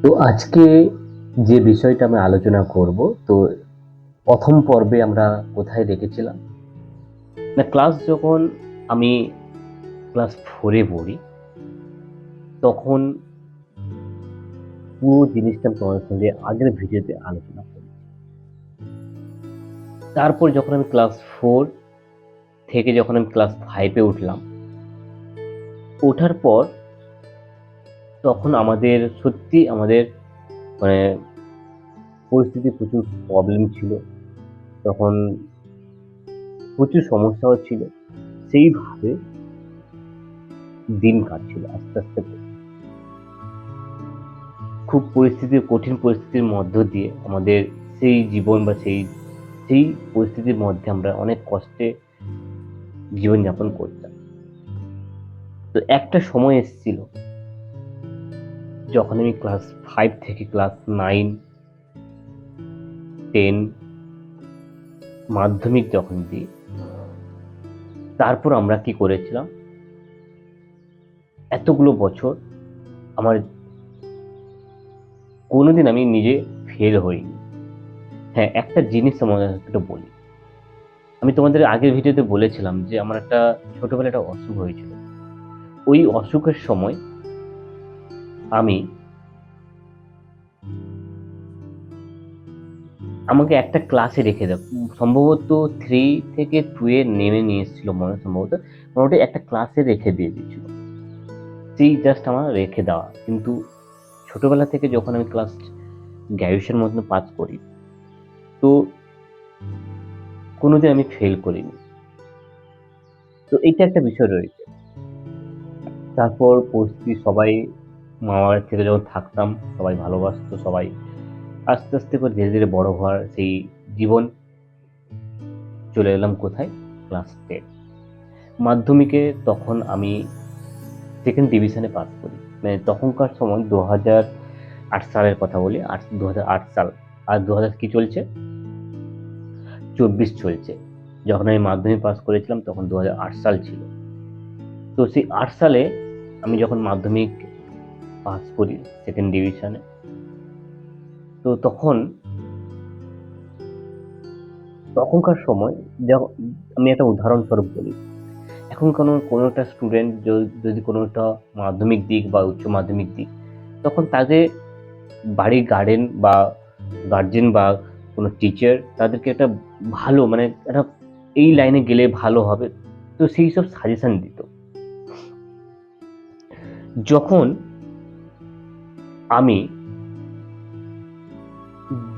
তো আজকে যে বিষয়টা আমি আলোচনা করব, তো প্রথম পর্বে আমরা কোথায় রেখেছিলাম না, যখন আমি ক্লাস 4 পড়ি, তখন পুরো জিনিসটা আমি তোমাদের সঙ্গে আগের ভিডিওতে আলোচনা করি। তারপর যখন আমি ক্লাস 4 থেকে যখন আমি ক্লাস 5 এ উঠলাম, ওঠার পর তখন আমাদের সত্যি আমাদের মানে পরিস্থিতি প্রচুর প্রবলেম ছিল। তখন প্রচুর সমস্যাও ছিল। সেইভাবে দিন কাটছিল আস্তে, আস্তে করে। খুব কঠিন পরিস্থিতির মধ্য দিয়ে আমাদের সেই জীবন বা সেই পরিস্থিতির মধ্যে আমরা অনেক কষ্টে জীবনযাপন করতাম। তো একটা সময় এসেছিল যখন আমি ক্লাস 5 থেকে ক্লাস 9, 10 মাধ্যমিক যখন দিই, তারপর আমরা কি করেছিলাম, এতগুলো বছর আমার কোনোদিন আমি নিজে ফেল হইনি। হ্যাঁ, একটা জিনিস তোমাদের একটু বলি। আমি তোমাদের আগের ভিডিওতে বলেছিলাম যে আমার একটা ছোটবেলায় একটা অসুখ হয়েছিল। ওই অসুখের সময় আমি আমাকে একটা ক্লাসে রেখে দাও। সম্ভবত 3 থেকে 2 এ নেমে নিয়ে এসেছিল সম্ভবত। মোটামুটি একটা ক্লাসে রেখে দিয়ে দিয়েছিল। সেই জাস্ট আমার রেখে দেওয়া। কিন্তু ছোটবেলা থেকে যখন আমি ক্লাস গ্র্যাজুয়েশন মধ্যে পাস করি, তো কোনোদিন আমি ফেল করিনি। তো এইটা একটা বিষয় রয়েছে। তারপর পরিস্থিতি সবাই মা-বাবার থেকে যখন থাকতাম, সবাই ভালোবাসতো, সবাই আস্তে, আস্তে করে ধীরে, ধীরে বড় হওয়ার সেই জীবন চলে এলাম কোথায়? ক্লাস 10। মাধ্যমিকে তখন আমি 2nd ডিভিশনে পাস করি। মানে তখনকার সময় 2008 সালের কথা বলি। 2008 সাল। আর 2000 কি চলছে? 24 চলছে। যখন আমি মাধ্যমিক পাস করেছিলাম তখন 2008 সাল ছিল। তো সেই 8 সালে আমি যখন মাধ্যমিক পাস করি 2nd ডিভিশনে, তো তখনকার সময় যখ আমি একটা উদাহরণস্বরূপ বলি। এখন কোনো একটা স্টুডেন্ট যদি কোনো একটা মাধ্যমিক দিক বা উচ্চ মাধ্যমিক দিক, তখন তাদের বাড়ির গার্জেন বা কোনো টিচার তাদেরকে একটা ভালো মানে একটা এই লাইনে গেলে ভালো হবে। তো সেইসব সাজেশন দিত। যখন আমি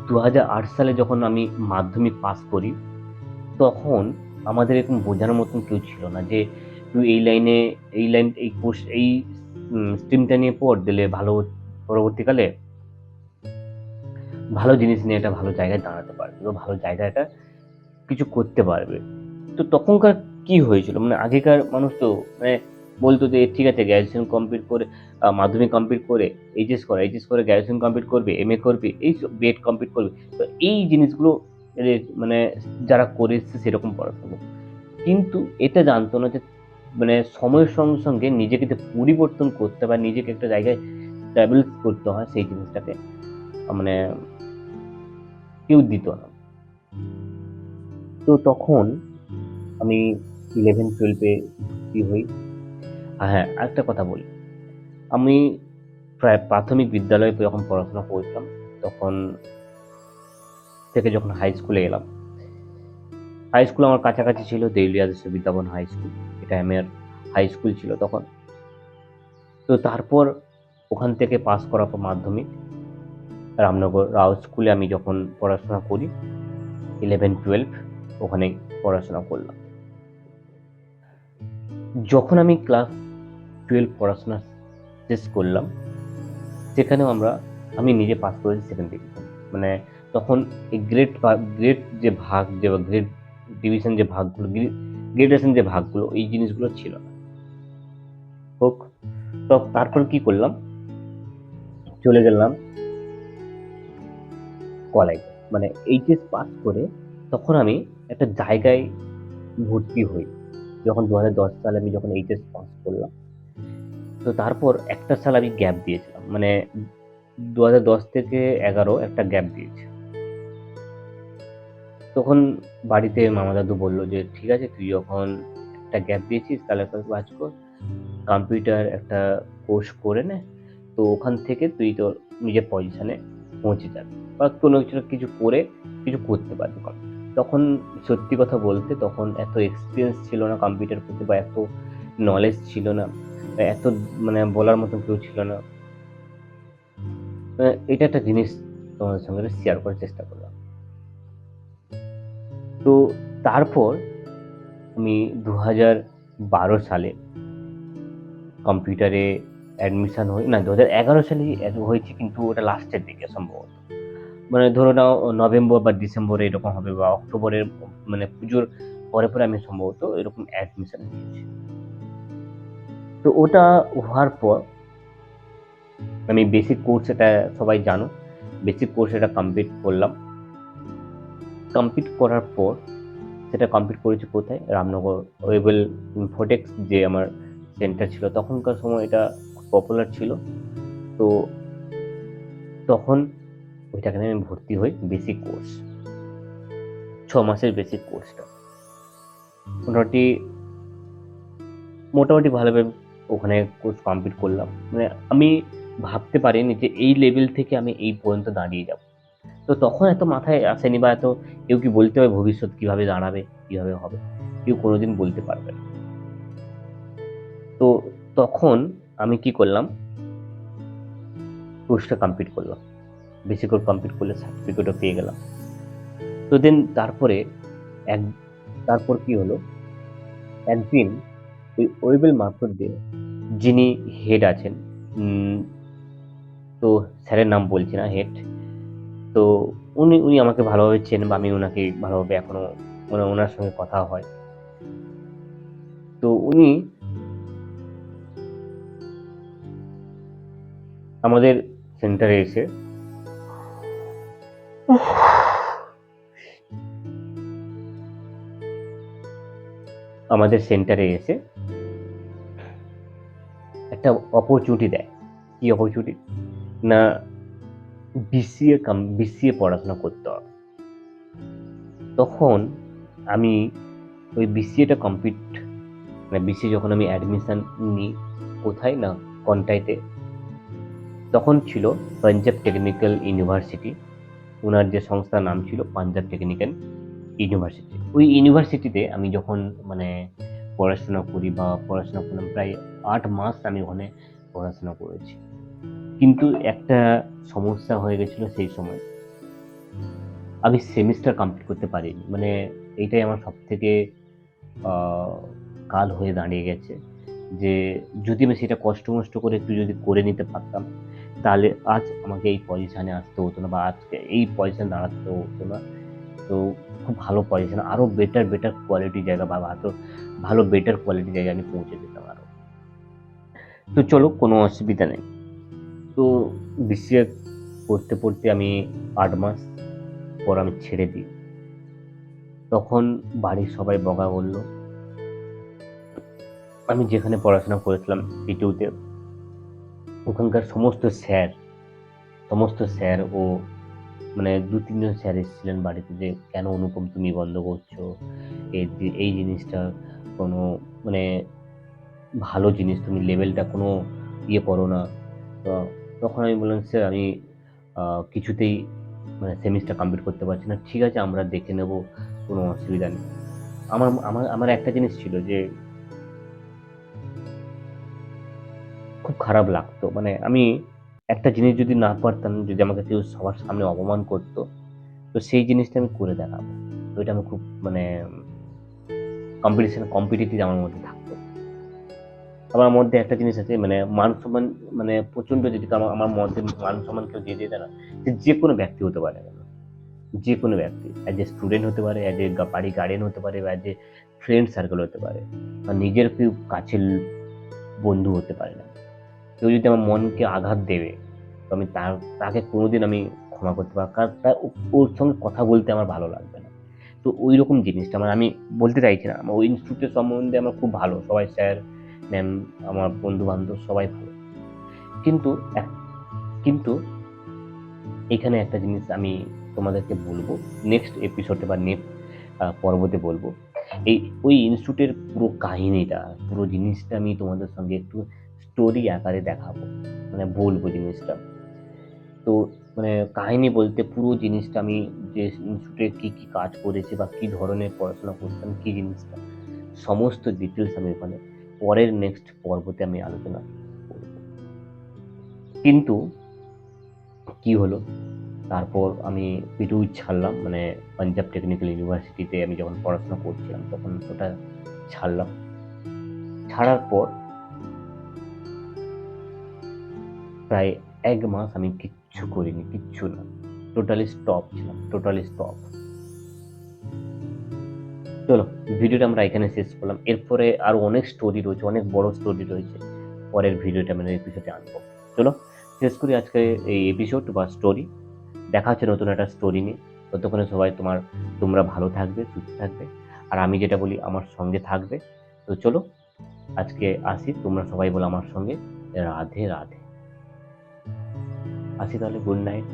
2008 সালে যখন আমি মাধ্যমিক পাস করি, তখন আমাদের এরকম বোঝানোর মতন কেউ ছিল না যে, "তুই এই কোর্স এই স্ট্রিমটা নিয়ে পড়, দিলে ভালো পরবর্তীকালে ভালো জিনিস নিয়ে একটা ভালো জায়গায় দাঁড়াতে পারবে বা ভালো জায়গায় একটা কিছু করতে পারবে।" তো তখনকার কি হয়েছিল? মানে আগেকার মানুষ তো মানে বলত যে, "ঠিক আছে গ্র্যাজুয়েশন কমপ্লিট করে মাধ্যমিক কমপ্লিট করে এইচএস করে গ্র্যাজুয়েশন কমপ্লিট করবি, এমএ করবি, এইসব বিএড কমপ্লিট করবি।" তো এই জিনিসগুলো মানে যারা করে এসছে সেরকম পড়াশোনা। কিন্তু এটা জানতো না যে মানে সময়ের সঙ্গে, সঙ্গে নিজেকে যে পরিবর্তন করতে হয় বা নিজেকে একটা জায়গায় স্ট্যাবলিশ করতে হয় সেই জিনিসটাকে মানে কেউ দিত না। তো তখন আমি 11-12 এ ভর্তি হই। হ্যাঁ, আরেকটা কথা বলি। আমি প্রায় প্রাথমিক বিদ্যালয়ে যখন পড়াশোনা করতাম, তখন থেকে যখন হাই স্কুলে এলাম, হাই স্কুল আমার কাছাকাছি ছিল দেউলিয়া আদর্শ বিদ্যাভবন হাই স্কুল। এটা আমার হাই স্কুল ছিল তখন। তো তারপর ওখান থেকে পাস করার পর মাধ্যমিক রামনগর রাও স্কুলে আমি যখন পড়াশোনা করি 11-12 ওখানেই পড়াশোনা করলাম। যখন আমি ক্লাস 12 পড়াশোনা শেষ করলাম, সেখানেও আমি নিজে পাস করেছি 2nd ডিভিশন। মানে তখন এই গ্রেড যে ভাগ যে বা গ্রেড ডিভিশন যে ভাগগুলো গ্রেডেশন যে ভাগগুলো এই জিনিসগুলো ছিল না। হোক, তো তারপর কি করলাম? চলে গেলাম কলেজে। মানে এইচএস পাস করে তখন আমি একটা জায়গায় ভর্তি হই। যখন 2010 সালে আমি যখন এইচএস পাস করলাম। তো তারপর একটা সাল আমি গ্যাপ দিয়েছিলাম। মানে 2010 থেকে 11 একটা গ্যাপ দিয়েছে। তখন বাড়িতে মামা দাদু বলল যে, "ঠিক আছে, তুই যখন একটা গ্যাপ দিয়েছিস তাহলে একটা কাজ কর, কম্পিউটার একটা কোর্স করে নে। তো ওখান থেকে তুই তোর নিজের পজিশনে পৌঁছে যাবি বা কোনো কিছু না কিছু করে কিছু করতে পারবি কম্পিউটার।" তখন সত্যি কথা বলতে তখন এত এক্সপেরিয়েন্স ছিল না কম্পিউটার প্রতি বা এত নলেজ ছিল না। বা এত মানে বলার মতো কেউ ছিল না। এটা একটা জিনিস তোমাদের সঙ্গে শেয়ার করার চেষ্টা করলাম। তো তারপর আমি 2012 সালে কম্পিউটারে অ্যাডমিশন হই না, 2011 সালেই হয়েছে, কিন্তু ওটা লাস্টের দিকে সম্ভবত। মানে ধরে নাও নভেম্বর বা ডিসেম্বরে এরকম হবে বা অক্টোবরের মানে পুজোর পরে আমি সম্ভবত এরকম অ্যাডমিশন নিয়েছি। তো ওটা হওয়ার পর আমি বেসিক কোর্স, এটা সবাই জানো, বেসিক কোর্স এটা কমপ্লিট করলাম। কমপ্লিট করার পর সেটা কমপ্লিট করেছি কোথায়? রামনগর ওয়েবেল ইনফোটেক্স যে আমার সেন্টার ছিল, তখনকার সময় এটা খুব পপুলার ছিল। তো তখন ওইটাখানে আমি ভর্তি হই বেসিক কোর্স। 6 মাসের বেসিক কোর্সটা। মোটামুটি মোটামুটি ভালোভাবে ওখানে কোর্স কমপ্লিট করলাম। মানে আমি ভাবতে পারিনি যে এই লেভেল থেকে আমি এই পর্যন্ত দাঁড়িয়ে যাব। তো তখন এত মাথায় আসেনি বা এত কেউ কি বলতে পারে ভবিষ্যৎ কিভাবে দাঁড়াবে, কিভাবে হবে? কেউ কোনোদিন বলতে পারবে না। তো তখন আমি কি করলাম? কোর্সটা কমপ্লিট করলাম। বেসিক কোর্স কমপ্লিট করলে সার্টিফিকেটও পেয়ে গেলাম। তো দেন তারপরে এক তারপর কি হলো? একদিন ওই ওয়েবেল মারফত দিয়ে যিনি হেড আছেন, উম তো স্যারের নাম বলছি না, হেড। তো উনি উনি আমাকে ভালোভাবে চেনেন বা আমি উনাকে ভালোভাবে এখনো মানে উনার সঙ্গে কথা হয়। তো উনি আমাদের সেন্টারে এসে আমাদের সেন্টারে এসে একটা অপরচুনিটি দেয়। কি অপরচুনিটি? না, বিসিএ পড়াশোনা করতে হবে। তখন আমি ওই বিসিএটা কমপ্লিট মানে বিসিএ যখন আমি অ্যাডমিশন নিই, কোথায়? না, কনটাইতে। তখন ছিল পাঞ্জাব টেকনিক্যাল ইউনিভার্সিটি। উনার যে সংস্থার নাম ছিল পাঞ্জাব টেকনিক্যাল ইউনিভার্সিটি। ওই ইউনিভার্সিটিতে আমি যখন মানে পড়াশোনা করি বা পড়াশোনা করলাম প্রায় ৮ মাস আমি ওখানে পড়াশোনা করেছি। কিন্তু একটা সমস্যা হয়ে গেছিল সেই সময়। আমি সেমিস্টার কমপ্লিট করতে পারিনি। মানে এইটাই আমার সবথেকে আ কাল হয়ে দাঁড়িয়ে গেছে। যে যদি আমি সেটা কষ্ট-মষ্ট করে একটু যদি করে নিতে পারতাম, তাহলে আজ আমাকে এই পজিশনে আসতে হতো না বা আজকে এই পজিশনে দাঁড়াতে হতো না। তো খুব ভালো পজিশন, আরো বেটার কোয়ালিটি জায়গা বা ভালো বেটার কোয়ালিটি জায়গায় আমি পৌঁছে যেতাম আরো। তো চলো, কোনো অসুবিধা নেই। তো বিসিএ পড়তে আমি ৮ মাস পর আমি ছেড়ে দিই। তখন বাড়ির সবাই বকা বলল। আমি যেখানে পড়াশোনা করেছিলাম পিটুতে, ওখানকার সমস্ত স্যার ও মানে ২-৩ জন স্যার এসেছিলেন বাড়িতে যে, "কেন অনুপম তুমি বন্ধ করছো? এই জিনিসটা কোনো মানে ভালো জিনিস, তুমি লেভেলটা কোনো করো না।" তো তখন আমি বললাম, "স্যার, আমি আ কিছুতেই মানে সেমিস্টার কমপ্লিট করতে পারছি না।" "ঠিক আছে, আমরা দেখে নেব, কোনো অসুবিধা নেই।" আমার আমার আমার একটা জিনিস ছিল যে খুব খারাপ লাগতো। মানে আমি একটা জিনিস যদি না পারতাম, যদি আমাকে কেউ সবার সামনে অপমান করত, তো সেই জিনিসটা আমি করে দেখাবো। তো এটা আমি খুব মানে কম্পিটিটিভ আমার মধ্যে থাকতো। আমার মধ্যে একটা জিনিস আছে, মানে মান-সম্মান, মানে প্রচন্ড যদি আমার মধ্যে মান-সম্মান কেউ দিয়ে দেয় না, সে যেকোনো ব্যক্তি হতে পারে না কেন, যেকোনো ব্যক্তি। অ্যাজ এ স্টুডেন্ট হতে পারে, অ্যাজ এ বাড়ির গার্ডিয়ান হতে পারে বা অ্যাজ এ ফ্রেন্ড সার্কেল হতে পারে। বা নিজের কেউ কাছের বন্ধু হতে পারে না। কেউ যদি আমার মনকে আঘাত দেবে, তো আমি তাকে কোনোদিন আমি ক্ষমা করতে পারব, কারণ ওর সঙ্গে কথা বলতে আমার ভালো লাগবে না। তো ঐরকম জিনিসটা মানে আমি বলতে চাইছি না। আমার ওই ইনস্টিটিউটের সম্বন্ধে আমার খুব ভালো। সবাই স্যার, ম্যাম, আমার বন্ধু-বান্ধব সবাই ভালো। কিন্তু কিন্তু এখানে একটা জিনিস আমি তোমাদেরকে বলবো, নেক্সট এপিসোডে বা নেক্সট পর্বতে বলবো। ওই ইনস্টিটিউটের পুরো কাহিনীটা, পুরো জিনিসটা আমি তোমাদের সঙ্গে একটু স্টোরি আকারে দেখাবো, মানে বলবো জিনিসটা। তো মানে কাহিনী বলতে পুরো জিনিসটা আমি যে ইনস্টিটিউটে কি কি কাজ করেছি বা কি ধরনের পড়াশোনা করতাম, কি জিনিসটা, সমস্ত ডিটেলস আমি ওখানে পরের নেক্সট পর্বতে আমি আলোচনা করব। কিন্তু কি হলো, তারপর আমি পিটুই ছাড়লাম, মানে পাঞ্জাব টেকনিক্যাল ইউনিভার্সিটিতে আমি যখন পড়াশোনা করছিলাম তখন ওটা ছাড়লাম। ছাড়ার পর প্রায় ১ মাস আমি কিচ্ছু করিনি, কিচ্ছু না। টোটালি স্টপ ছিলাম, টোটালি স্টপ। চলো, ভিডিওটা আমরা এখানে শেষ করলাম। এরপরে আরো অনেক স্টোরি রয়েছে, অনেক বড় স্টোরি রয়েছে। পরের ভিডিওটা মানে এপিসোডে আনবো। চলো শেষ করি আজকে এই এপিসোড বা স্টোরি। দেখা হচ্ছে নতুন একটা স্টোরি নিয়ে। ততক্ষণে সবাই তোমরা ভালো থাকবে, সুস্থ থাকবে। আর আমি যেটা বলি আমার সঙ্গে থাকবে। তো চলো আজকে আসি, তোমরা সবাই বলো আমার সঙ্গে রাধে রাধে। আসি তাহলে, গুড নাইট।